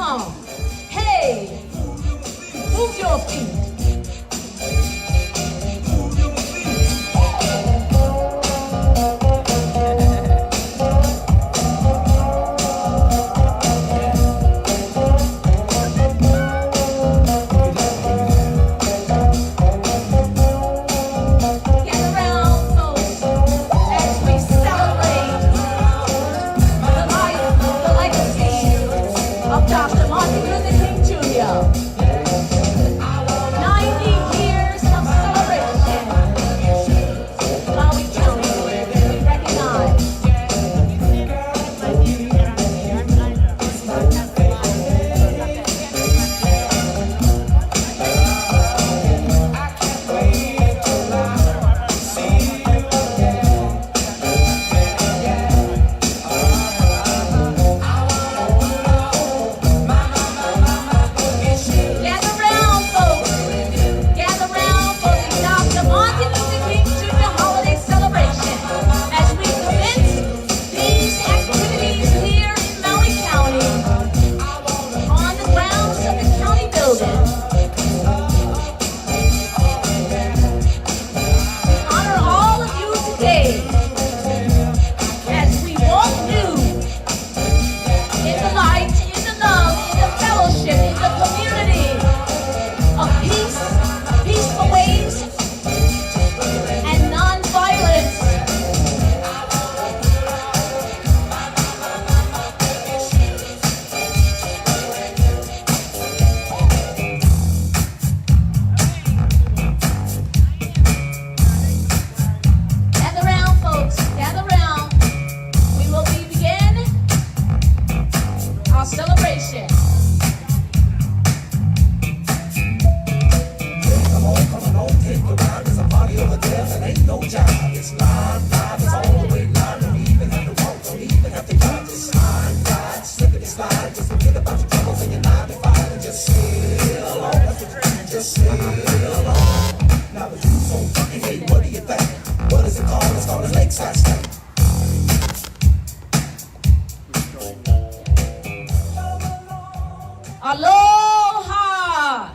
on. Hey, move your feet. Dr. Martin Luther King Jr. 90 years of celebration. Maui County, we recognize. Aloha!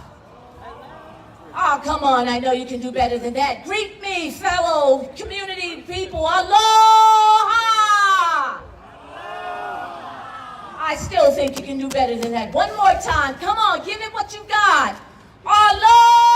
Oh, come on, I know you can do better than that. Greet me, fellow community people. Aloha! I still think you can do better than that. One more time. Come on, give it what you got. Aloha!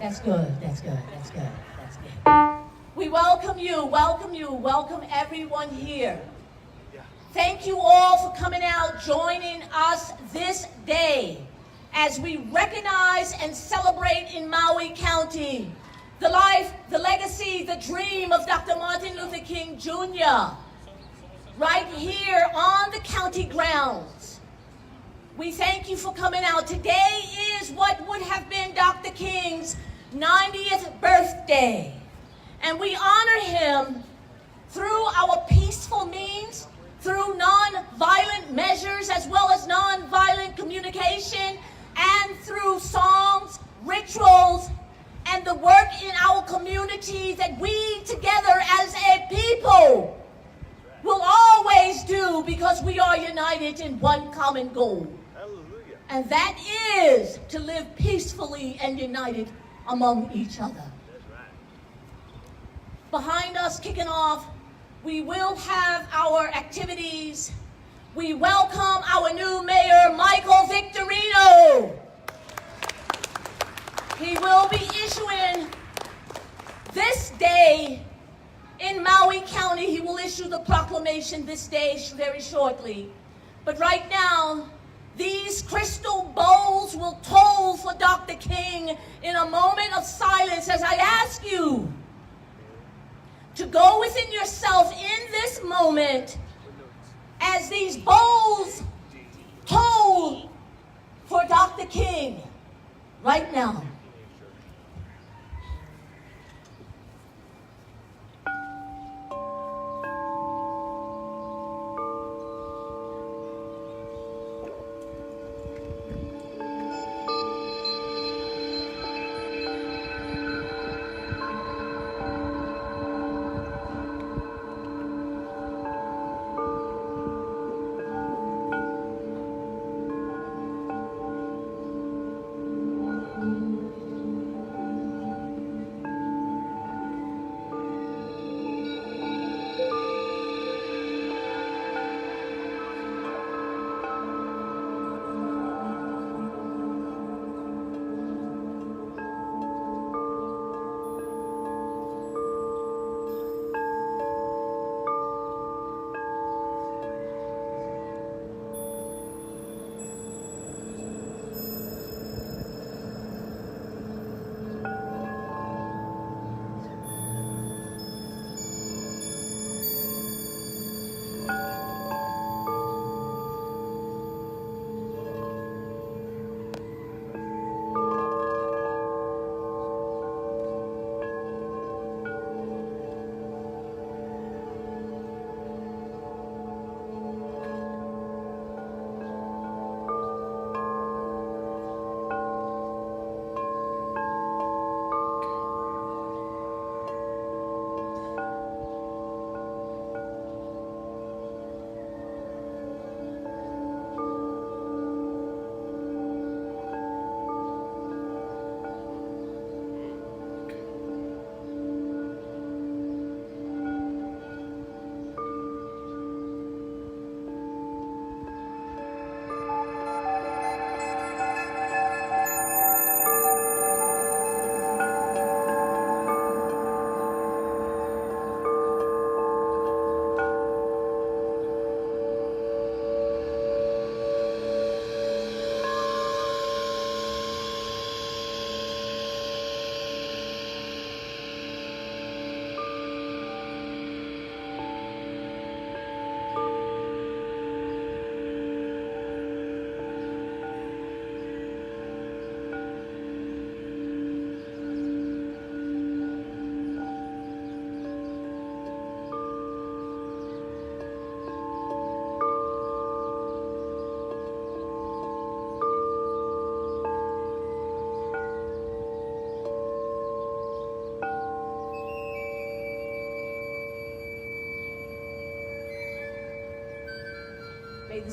That's good, that's good, that's good, that's good. We welcome you, welcome everyone here. Thank you all for coming out, joining us this day as we recognize and celebrate in Maui County the life, the legacy, the dream of Dr. Martin Luther King Jr. right here on the county grounds. We thank you for coming out. Today is what would have been Dr. King's 90th birthday, and we honor him through our peaceful means, through non-violent measures as well as non-violent communication, and through songs, rituals, and the work in our community that we together as a people will always do because we are united in one common goal. Hallelujah. And that is to live peacefully and united among each other. That's right. Behind us, kicking off, we will have our activities. We welcome our new mayor, Michael Victorino. He will be issuing this day in Maui County. He will issue the proclamation this day very shortly. But right now, these crystal bowls will toll for Dr. King in a moment of silence as I ask you to go within yourself in this moment as these bowls toll for Dr. King right now.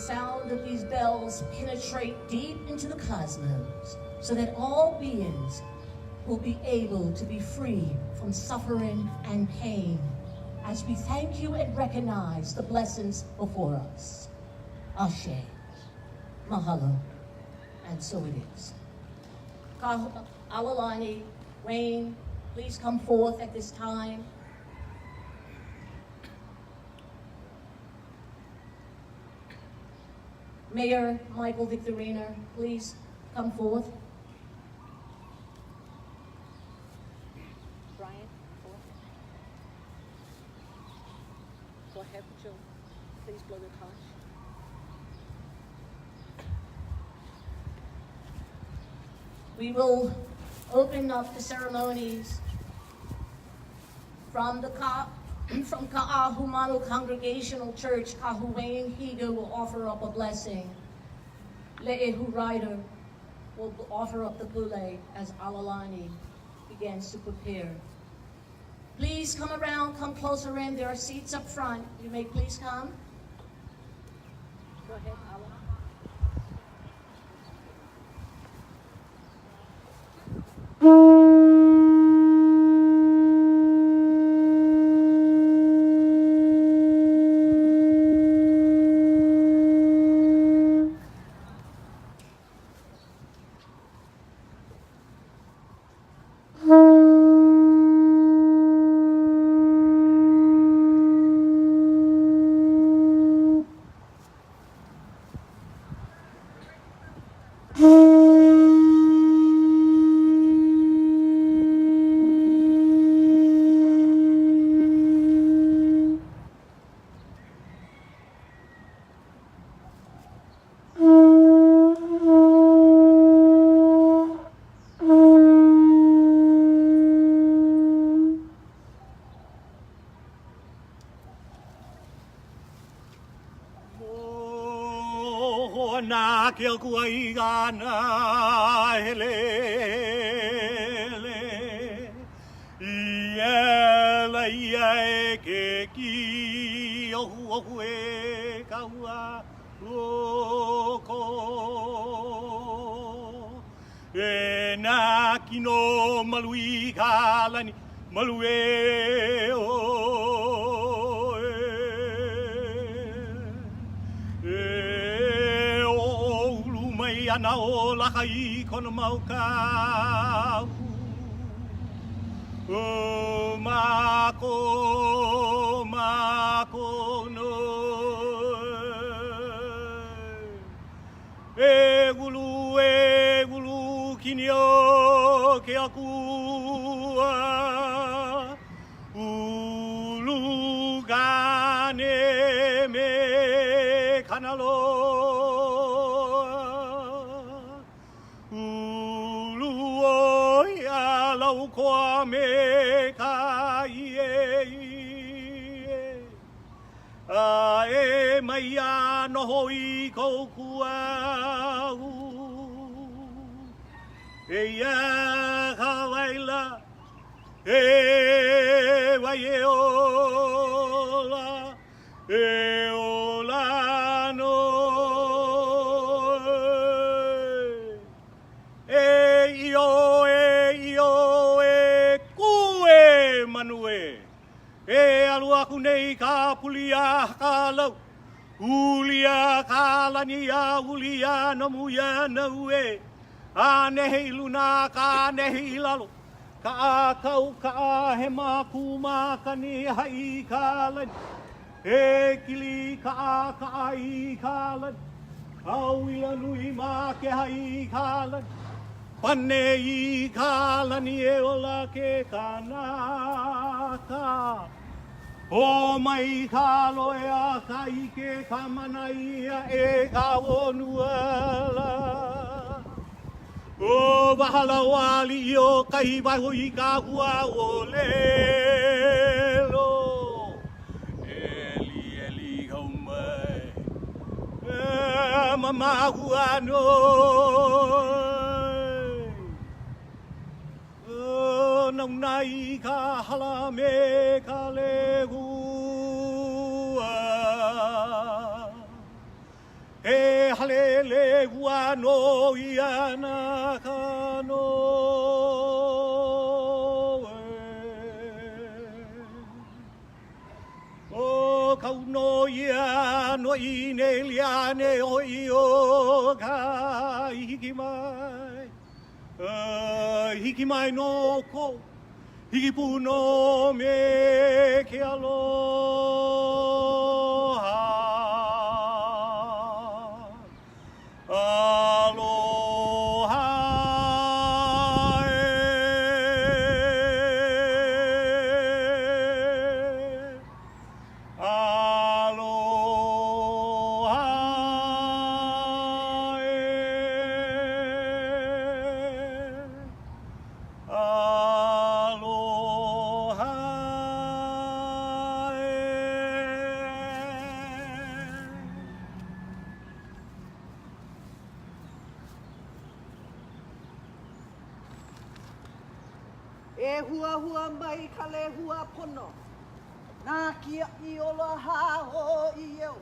sound of these bells penetrate deep into the cosmos so that all beings will be able to be free from suffering and pain as we thank you and recognize the blessings before us. Ashe, mahalo, and so it is. Alalani, Wayne, please come forth at this time. Mayor Michael Victorino, please come forth. Brian, go ahead, Jill. Please blow the conch. We will open up the ceremonies from Ka'ahumanu Congregational Church. Kahuwain Higa will offer up a blessing. Lei'ohu Rider will offer up the gule as Alalani begins to prepare. Please come around, come closer in. There are seats up front. You may please come. Go ahead, Ala. Ke o kuai gana helele Iela ia ke ki ohu e kaua loko E na kino malui kalani malue o Ana o la kai kono mauka O mako no E gulu kinio ke akua Ulu gane me kanalo Kwa me ka a e mai a noho I kou kuau E ia ka waila E wai e ola E ola no E io Manue E alu aku nei ka pulia ka lau Ulia ka lania ulia no muia na ue A nehi luna ka nehi lalo Ka kau ka he maku makani hai ka lani E kili ka ai ka lani Au ila nui ma ke hai ka lani Pane I ka lani e ola ke kanaka O mai ka loe a ka ike ka manaia e ka onuala O wahala wali o kai wahui ka hua o lelo Eli haumai Mama hua no Nau nai ka hala me ka lehua E halele ua no iana kano O kauno ia no i ne liane o i o ka hiki mai hiki mai no ko hiki puno me ke aloha aloha E hua hua mai ka le hua pono. Nā kia I ola ha o I eo.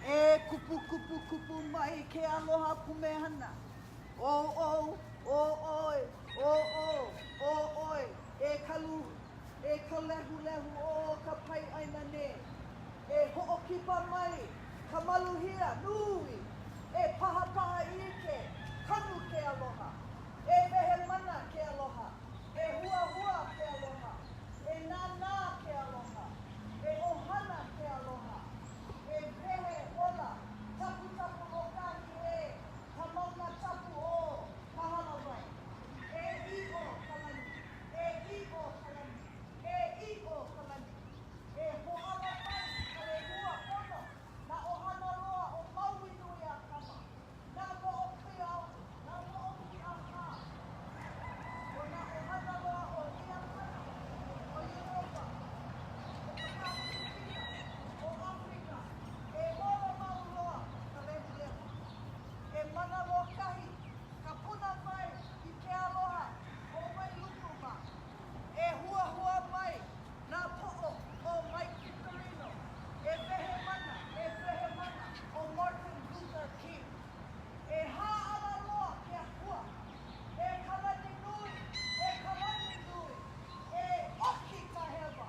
E kupu kupu kupu mai ke aloha pumehana. O o, o oi, o o, o oi. E kalu, e ka lehu lehu o ka pai aina ne. E ho'okipa mai, ka maluhia nui. E paha paha ike, kanu ke aloha. E mehe mana ke aloha. E hua hua ke aloha, e nana ke aloha, e ohana ke aloha, e pehe ola, tapu tapu o kahi e, ka mauna tapu o, kahana wai. E I o kalani, e I o kalani, e I o kalani, e ho'ala mai ka le hua pono, na ohana roa o Maui nui a kama, na mo'oki au, na mo'oki a ka. O na ohana roa o Iapana, o Europa, o Pakapakupina, o Afrika, e ora mau roa ka lehu lehu. E mana roa kahi, ka puna mai I ke aloha o mai lupuma. E hua hua mai nā po'o o Mike Kitarino. E wehe mana o Martin Luther King. E hāala roa ke akua. E kalani nui, e kalani nui, e oki ka hewa,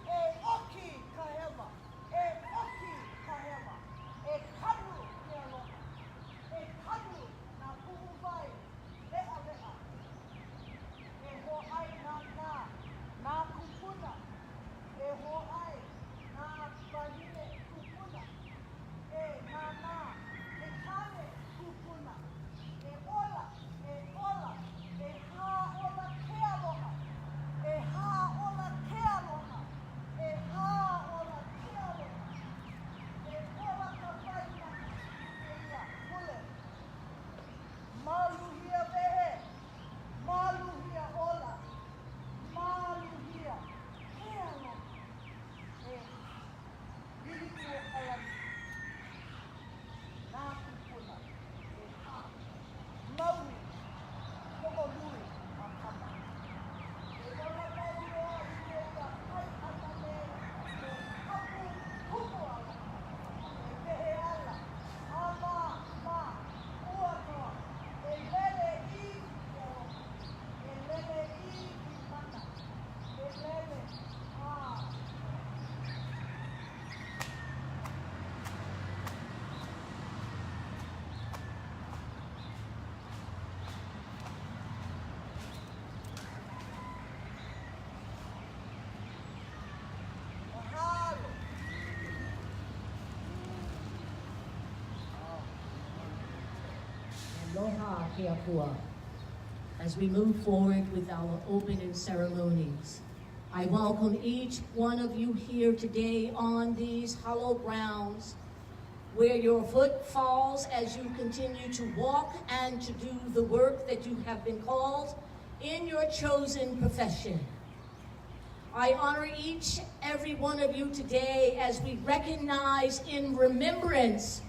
e oki ka hewa, e oki ka hewa, e kanu ke aloha, e kanu nā puhu vai, lea lea, e ho ai nā kupuna, e ho ai nā wahine kupuna, e nā, e kane kupuna, e ola, e hā ola ke aloha, e hā ola ke aloha, e hā ola ke aloha, e ola ka whaina, e ia, mule. Maluhia wehe, maluhia ola, maluhia ke aloha, e hiliku o kalani, nā kupuna, e hā, Maui, ho'olui a kama. E ola mau roa I ke ia pai ana ne, e hapu huku ala, e pehe ala, ma, ua noa, e lele I ke aloha, e lele I mana, e lele mahalo. Aloha ke apua. As we move forward with our opening ceremonies, I welcome each one of you here today on these hallowed grounds where your foot falls as you continue to walk and to do the work that you have been called in your chosen profession. I honor each, every one of you today as we recognize in remembrance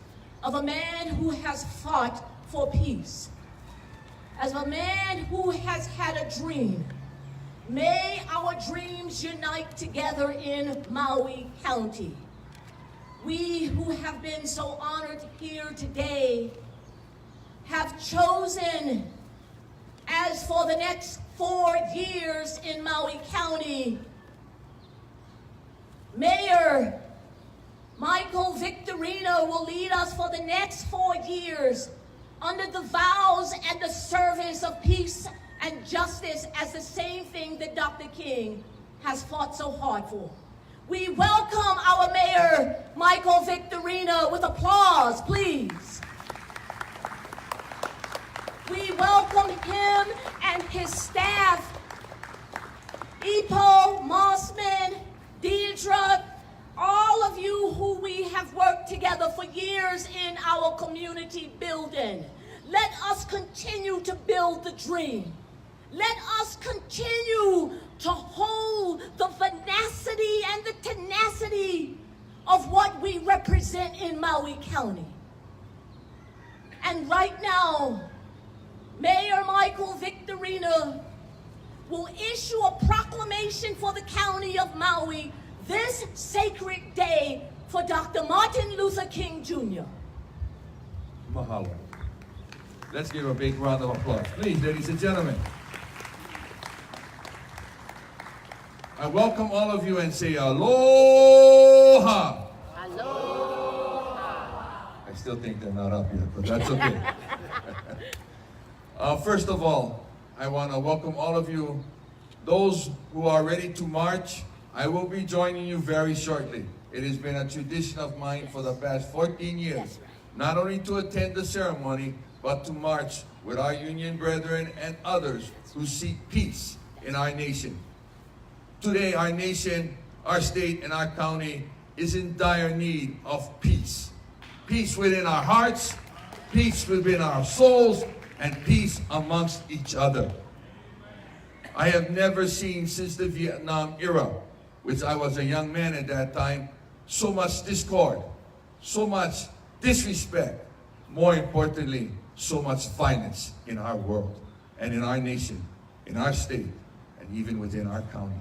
of a man who has fought for peace, as a man who has had a dream. May our dreams unite together in Maui County. we who have been so honored here today have chosen, as for the next 4 years in Maui County, Mayor Michael Victorino will lead us for the next 4 years under the vows and the service of peace and justice, as the same thing that Dr. King has fought so hard for. We welcome our Mayor Michael Victorino with applause, please. We welcome him and his staff, Ipo, Mossman, Deidre, all of you who we have worked together for years in our community building. Let us continue to build the dream. Let us continue to hold the tenacity and the tenacity of what we represent in Maui County. And right now, Mayor Michael Victorino will issue a proclamation for the county of Maui this sacred day for Dr. Martin Luther King Jr. Mahalo. Let's give a big round of applause. Please, ladies and gentlemen. I welcome all of you and say aloha. Aloha. I still think they're not up yet, but that's okay. First of all, I want to welcome all of you. Those who are ready to march, I will be joining you very shortly. It has been a tradition of mine for the past 14 years, not only to attend the ceremony, but to march with our union brethren and others who seek peace in our nation. Today, our nation, our state, and our county is in dire need of peace. Peace within our hearts, peace within our souls, and peace amongst each other. I have never seen since the Vietnam era, which I was a young man at that time, so much discord, so much disrespect, more importantly, so much violence in our world and in our nation, in our state, and even within our county.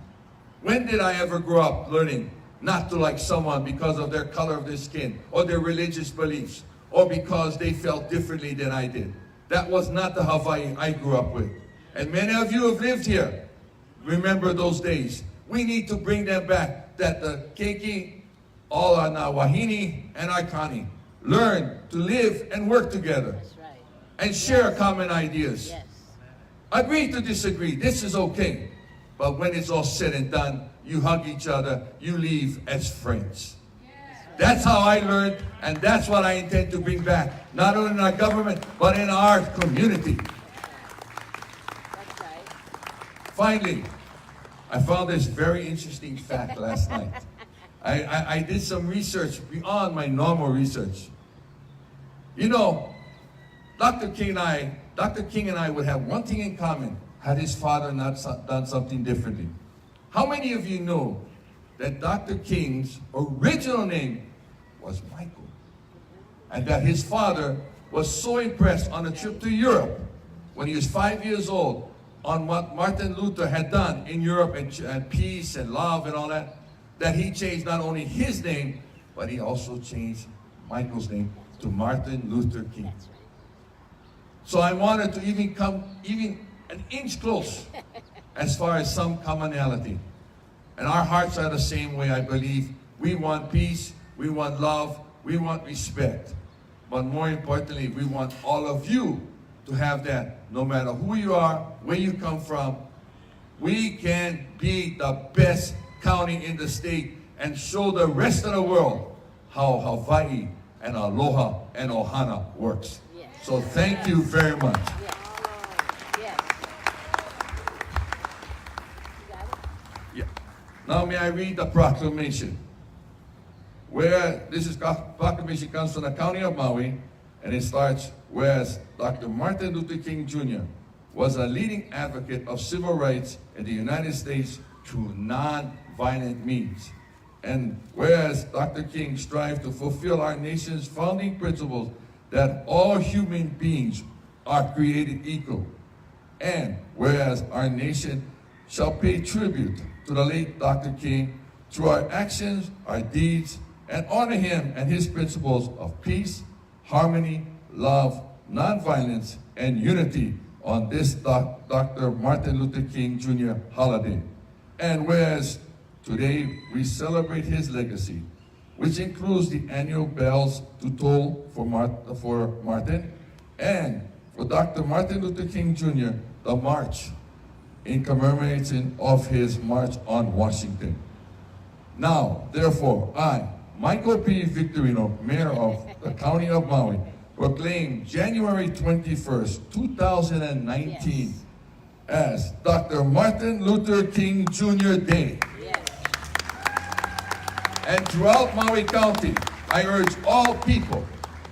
When did I ever grow up learning not to like someone because of their color of their skin or their religious beliefs or because they felt differently than I did? That was not the Hawaii I grew up with. And many of you have lived here. Remember those days. We need to bring them back, that the Keiki, all our Wahine, and our Kani learn to live and work together. That's right. And share common ideas. Yes. Agree to disagree. This is okay. But when it's all said and done, you hug each other, you leave as friends. That's how I learned, and that's what I intend to bring back, not only in our government, but in our community. That's right. Finally, I found this very interesting fact last night. I did some research beyond my normal research. You know, Dr. King and I would have one thing in common, had his father not done something differently. How many of you know that Dr. King's original name was Michael, and that his father was so impressed on a trip to Europe when he was 5 years old on what Martin Luther had done in Europe and peace and love and all that, that he changed not only his name, but he also changed Michael's name to Martin Luther King. So I wanted to even come an inch close as far as some commonality. And our hearts are the same way, I believe. We want peace, we want love, we want respect. But more importantly, we want all of you to have that. No matter who you are, where you come from, we can be the best county in the state and show the rest of the world how Hawaii and Aloha and Ohana works. Yes. So thank you very much. Yes. Yes. You got it? Yeah. Now may I read the proclamation? Where this proclamation comes from the county of Maui, and it starts, whereas Dr. Martin Luther King Jr. was a leading advocate of civil rights in the United States through non-violent means. And whereas Dr. King strived to fulfill our nation's founding principles that all human beings are created equal. And whereas our nation shall pay tribute to the late Dr. King through our actions, our deeds, and honor him and his principles of peace, harmony, love, nonviolence, and unity on this Dr. Martin Luther King Jr. holiday. And whereas today we celebrate his legacy, which includes the annual bells to toll for Martin, and for Dr. Martin Luther King Jr., the march in commemoration of his March on Washington. Now, therefore, I, Michael P. Victorino, Mayor of the County of Maui, proclaim January 21st, 2019 as Dr. Martin Luther King Jr. Day. Yes. And throughout Maui County, I urge all people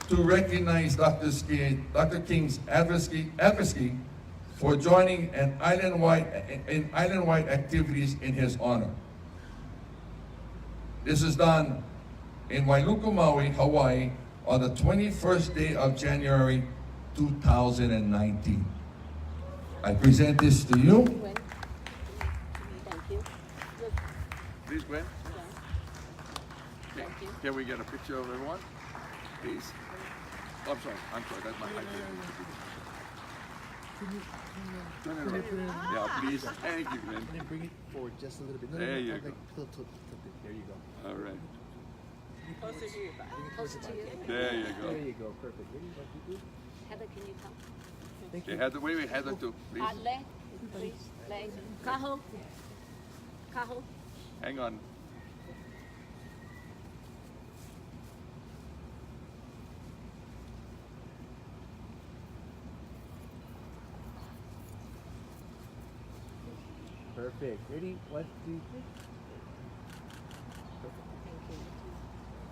to recognize Dr. King's advocacy for joining in island-wide activities in his honor. This is done in Wailuku, Maui, Hawaii, on the 21st day of January 2019. I present this to you. Gwen. Thank you. Look, Please, Gwen. Thank you. Can we get a picture of everyone? Please. Oh, I'm sorry, that's my height. Turn it around. Yeah, please. Thank you, Glenn. And then bring it forward just a little bit. There you like, go. Tilt it. There you go. All right. Closer to you. Closer to you. There you There go. you go. Perfect. Ready? 1, 2, 3. Heather, can you come? Thank Okay, you. Heather, wait, Heather too, please. Le, please. Le. Kaho. Kaho. Hang on. Perfect. Ready? 1, 2, 3. Thank you.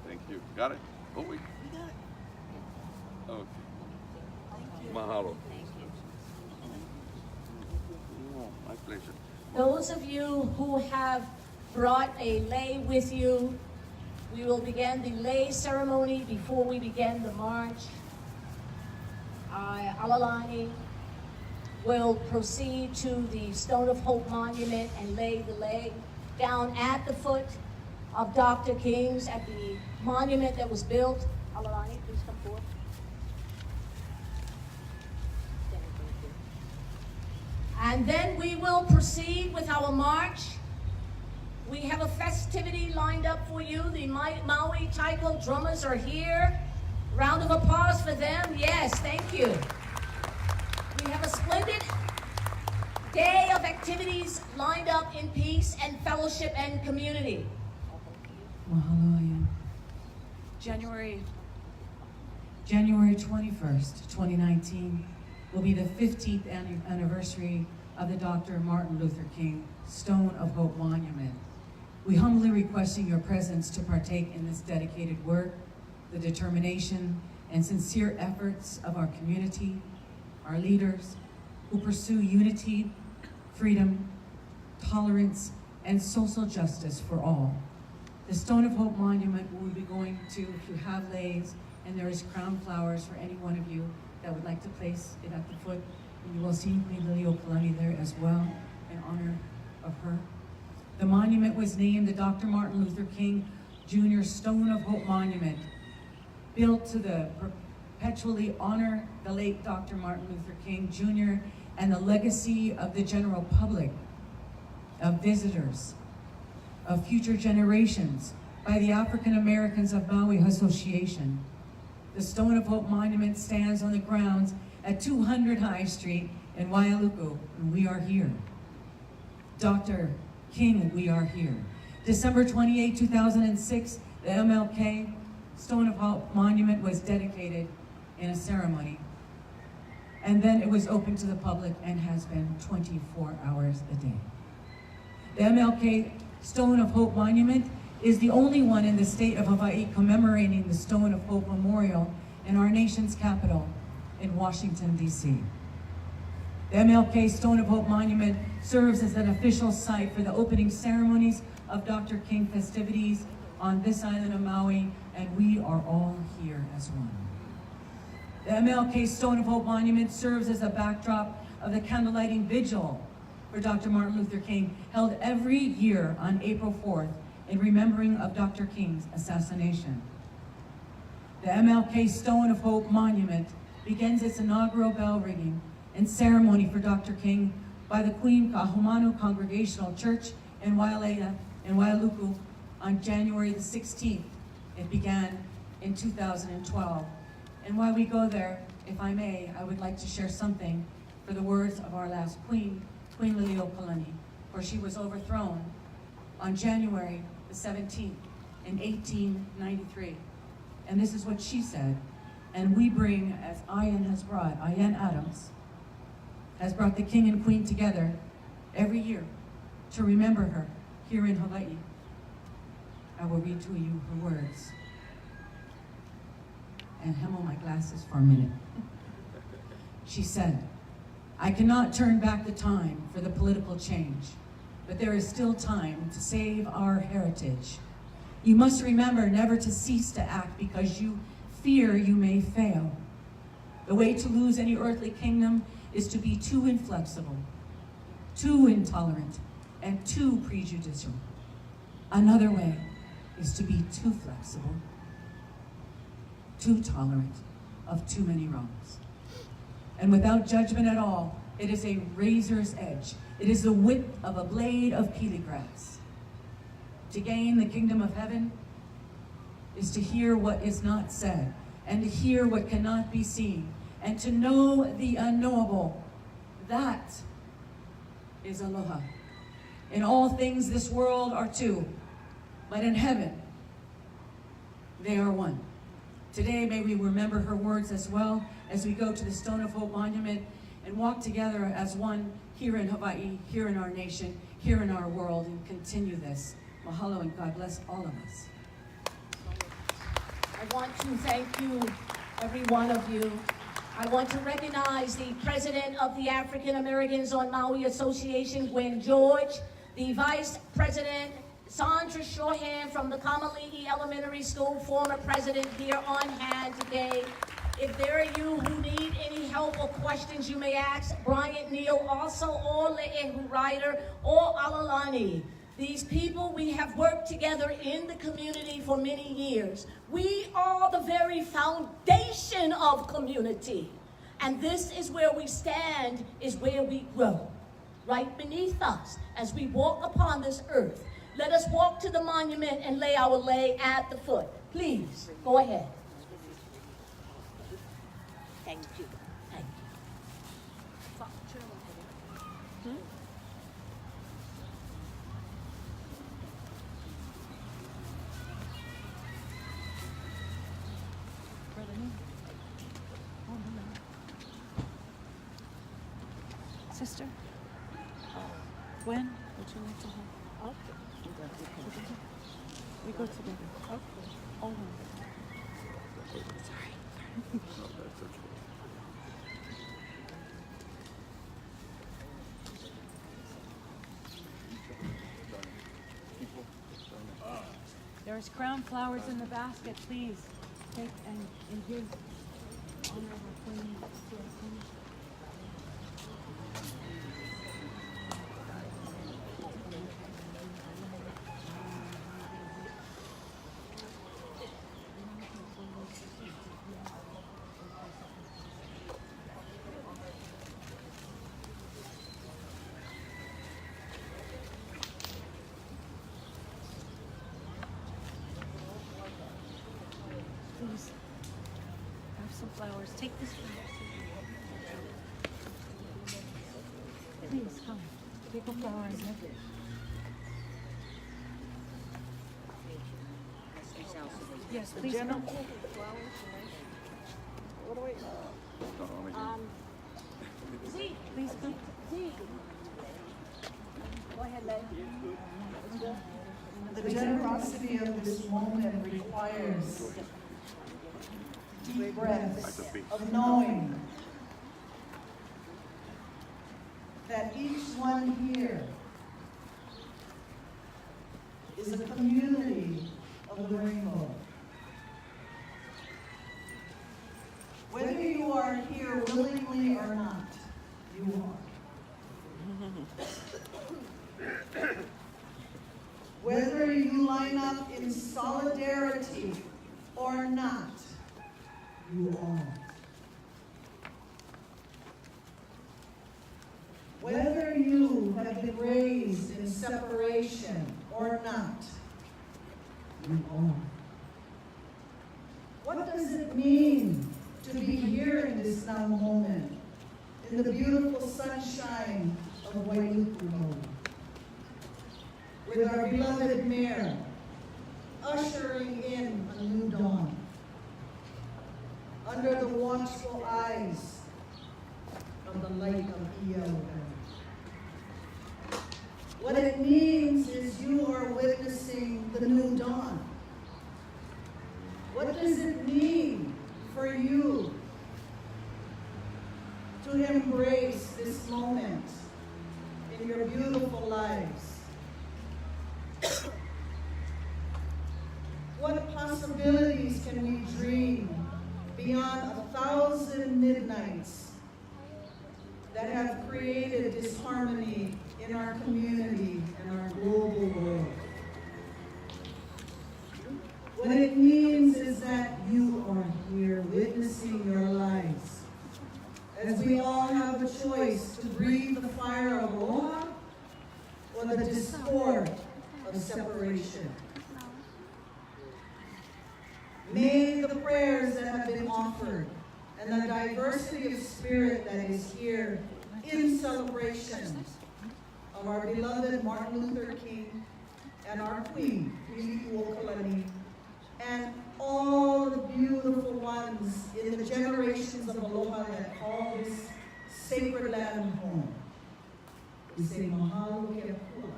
Thank you. Got it? Oh, wait. You got it. Okay. Mahalo. Thank you. Oh, my pleasure. Those of you who have brought a lei with you, we will begin the lei ceremony before we begin the march. Alalani will proceed to the Stone of Hope Monument and lay the lei down at the foot of Dr. King's, at the monument that was built. Alalani, please come forward. Thank you. And then we will proceed with our march. We have a festivity lined up for you. The Maui Taiko drummers are here. Round of applause for them. Yes, thank you. We have a splendid day of activities lined up in peace and fellowship and community. Mahalo. January 21st, 2019 will be the 15th anniversary of the Dr. Martin Luther King Stone of Hope Monument. We humbly requesting your presence to partake in this dedicated work, the determination and sincere efforts of our community, our leaders who pursue unity, freedom, tolerance, and social justice for all. The Stone of Hope Monument we'll be going to, if you have leis, and there is crown flowers for any one of you that would like to place it at the foot. And you will see Queen Lei'ohu there as well, in honor of her. The monument was named the Dr. Martin Luther King Jr. Stone of Hope Monument, built to perpetually honor the late Dr. Martin Luther King Jr. and the legacy of the general public, of visitors, of future generations, by the African Americans of Maui Association. The Stone of Hope Monument stands on the grounds at 200 High Street in Wailuku, and we are here. Dr. King, we are here. December 28, 2006, the MLK Stone of Hope Monument was dedicated in a ceremony. And then it was open to the public and has been 24 hours a day. The MLK Stone of Hope Monument is the only one in the state of Hawaii commemorating the Stone of Hope Memorial in our nation's capital in Washington, D.C. The MLK Stone of Hope Monument serves as an official site for the opening ceremonies of Dr. King festivities on this island of Maui, and we are all here as one. The MLK Stone of Hope Monument serves as a backdrop of the candlelighting vigil for Dr. Martin Luther King, held every year on April 4th in remembering of Dr. King's assassination. The MLK Stone of Hope Monument begins its inaugural bell ringing and ceremony for Dr. King by the Queen Kahumanu Congregational Church in Wailuku on January the 16th. It began in 2012. And while we go there, if I may, I would like to share something for the words of our last queen, Queen Lei'ohu, for she was overthrown on January the 17th in 1893. And this is what she said. And we bring, as Ian Adams has brought the king and queen together every year to remember her here in Hawaii. I will read to you her words. And hem my glasses for a minute. She said, I cannot turn back the time for the political change, but there is still time to save our heritage. You must remember never to cease to act because you fear you may fail. The way to lose any earthly kingdom is to be too inflexible, too intolerant, and too prejudicial. Another way is to be too flexible, too tolerant of too many wrongs. And without judgment at all, it is a razor's edge. It is the width of a blade of peely grass. To gain the kingdom of heaven is to hear what is not said, and to hear what cannot be seen, and to know the unknowable. That is aloha. In all things this world are two, but in heaven they are one. Today may we remember her words as well as we go to the Stone of Hope Monument and walk together as one here in Hawaii, here in our nation, here in our world, and continue this. Mahalo, and God bless all of us. I want to thank you, every one of you. I want to recognize the President of the African Americans on Maui Association, Gwen George, the Vice President, Sandra Shorehand from the Kamali'i Elementary School, former president, here on hand today. If there are you who need any help or questions, you may ask Bryant Neal, also, or Lei'ohu Ryder, or Alalani. These people, we have worked together in the community for many years. We are the very foundation of community. And this is where we stand, is where we grow. Right beneath us, as we walk upon this earth. Let us walk to the monument and lay our lei at the foot. Please, go ahead. Thank you. Thank you. Sister? Gwen, would you like to help? Okay. We go together. Okay. Hold on. Sorry. There's crown flowers in the basket. Please take and give honor of our queen to our queen. Please, have some flowers. Take this flower. Please, come. Take a flower and have it. Yes, please come. Zeke, Please come. Zeke. Go ahead, Leigh. The generosity of this moment requires deep breaths of knowing that each one here is a community of the rainbow. Whether you are here willingly or not, you are. Whether you line up in solidarity or not, you all. Whether you have been raised in separation or not, you all. What does it mean to be here in this now moment, in the beautiful sunshine of Wailuku, with our beloved mayor ushering in a new dawn, under the watchful eyes of the light of Lei'ohu? What it means is you are witnessing the new dawn. What does it mean for you to embrace this moment in your beautiful lives? What possibilities can we dream beyond 1,000 midnights that have created disharmony in our community and our global world? What it means is that you are here witnessing your lives, as we all have a choice to breathe the fire of aloha or the discord of separation. May the prayers that have been offered and the diversity of spirit that is here in celebration of our beloved Martin Luther King and our Queen, Lei'ohu, and all the beautiful ones in the generations of aloha that call this sacred land home. We say mahalo ke pua,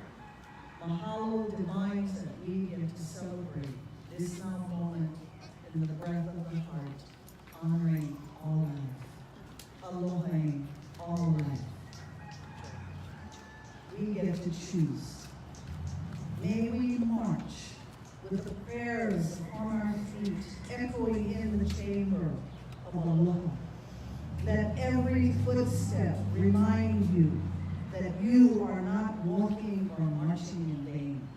mahalo divines that we get to celebrate this now moment in the breath of the heart, honoring all life, alohaing all life. We get to choose. May we march with the prayers on our feet, echoing in the chamber of aloha. Let every footstep remind you that you are not walking or marching in vain.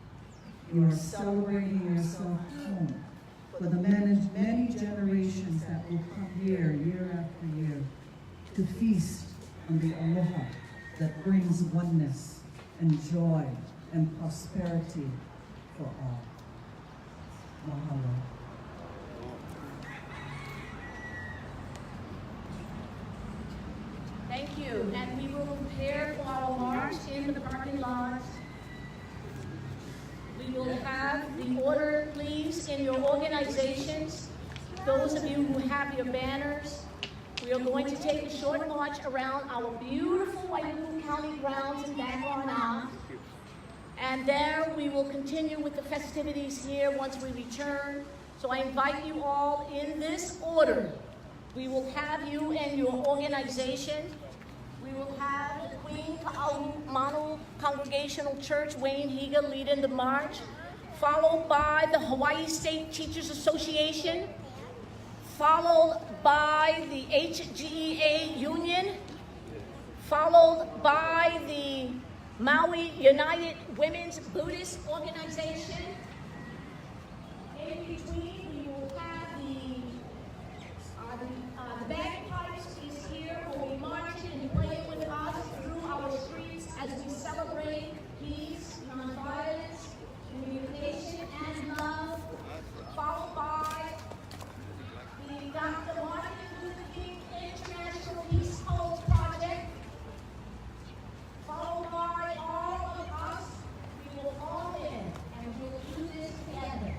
You are celebrating yourself home for the many generations that will come here, year after year, to feast on the aloha that brings oneness and joy and prosperity for all. Mahalo. Thank you. And we will prepare for our march in the parking lot. We will have the order, please, in your organizations. Those of you who have your banners, we are going to take a short march around our beautiful Wailuku County grounds in Bangladesh. And there we will continue with the festivities here once we return. So I invite you all in this order. We will have you and your organization. We will have the Queen Ka'aumanu Congregational Church, Wayne Higa, leading the march, followed by the Hawaii State Teachers Association, followed by the HGEA Union, followed by the Maui United Women's Buddhist Organization. In between, we will have the bagpipes is here, will be marching and playing with us through our streets as we celebrate peace, nonviolence, communication, and love, followed by the Dr. Martin Luther King International Peace Pole Project, followed by all of us. We will all in and we'll do this together.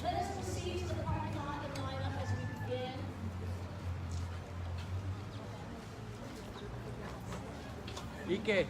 Let us proceed to the parking lot and line up as we begin. Ike.